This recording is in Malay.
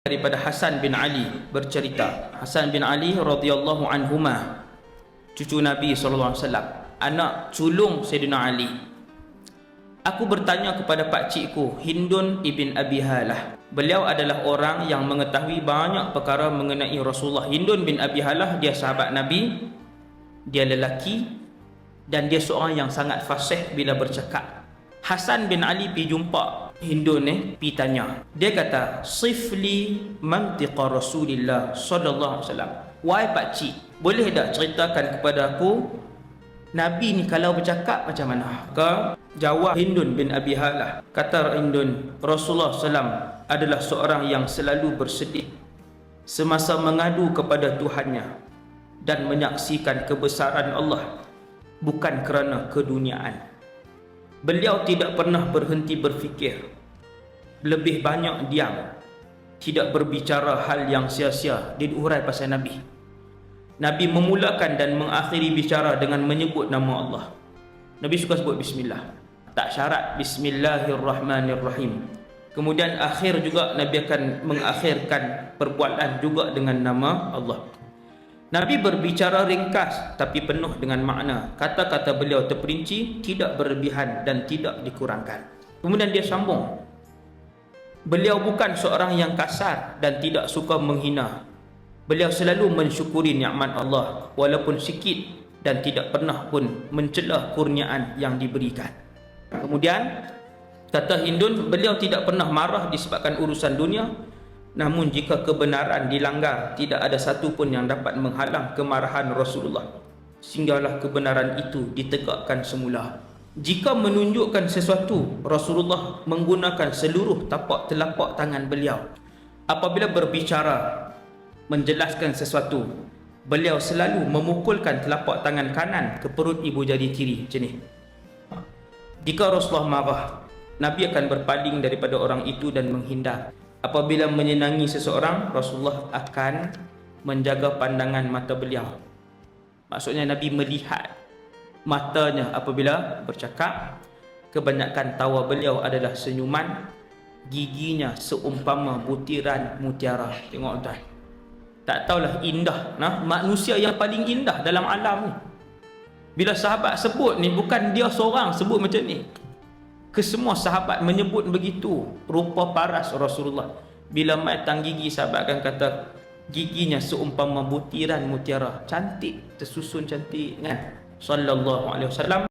Daripada Hasan bin Ali bercerita, Hasan bin Ali radhiyallahu anhuma, cucu Nabi sallallahu alaihi wasallam, anak sulung Sayyidina Ali. Aku bertanya kepada pakcikku Hindun ibn Abi Halah. Beliau adalah orang yang mengetahui banyak perkara mengenai Rasulullah. Hindun bin Abi Halah, dia sahabat Nabi, dia lelaki dan dia seorang yang sangat fasih bila bercakap. Hasan bin Ali pergi jumpa Hindun pergi tanya. Dia kata, "Sifli mantiqa Rasulillah sallallahu alaihi wasallam." Wahai pakcik, boleh tak ceritakan kepada aku Nabi ni kalau bercakap macam mana? Jawab Hindun bin Abi Halah. Kata Hindun, Rasulullah SAW adalah seorang yang selalu bersedih semasa mengadu kepada Tuhannya dan menyaksikan kebesaran Allah, bukan kerana keduniaan. Beliau tidak pernah berhenti berfikir, lebih banyak diam, tidak berbicara hal yang sia-sia. Dia urai pasal Nabi. Nabi memulakan dan mengakhiri bicara dengan menyebut nama Allah. Nabi suka sebut bismillah, tak syarat bismillahirrahmanirrahim. Kemudian akhir juga Nabi akan mengakhirkan perbuatan juga dengan nama Allah. Nabi berbicara ringkas tapi penuh dengan makna. Kata-kata beliau terperinci, tidak berlebihan dan tidak dikurangkan. Kemudian dia sambung, beliau bukan seorang yang kasar dan tidak suka menghina. Beliau selalu mensyukuri nikmat Allah walaupun sikit dan tidak pernah pun mencela kurniaan yang diberikan. Kemudian kata Hindun, beliau tidak pernah marah disebabkan urusan dunia. Namun jika kebenaran dilanggar, tidak ada satu pun yang dapat menghalang kemarahan Rasulullah, sehinggalah kebenaran itu ditegakkan semula. Jika menunjukkan sesuatu, Rasulullah menggunakan seluruh tapak telapak tangan beliau. Apabila berbicara, menjelaskan sesuatu, beliau selalu memukulkan telapak tangan kanan ke perut ibu jari kiri macam ni. Jika Rasulullah marah, Nabi akan berpaling daripada orang itu dan menghindar. Apabila menyenangi seseorang, Rasulullah akan menjaga pandangan mata beliau. Maksudnya Nabi melihat matanya apabila bercakap. Kebanyakan tawa beliau adalah senyuman. Giginya seumpama butiran mutiara. Tengok tuan, tak tahulah indah, manusia yang paling indah dalam alam ni. Bila sahabat sebut ni, bukan dia seorang sebut macam ni, kesemua sahabat menyebut begitu rupa paras Rasulullah. Bila matang gigi, sahabat akan kata giginya seumpama butiran mutiara, cantik, tersusun cantik kan, sallallahu alaihi wasallam.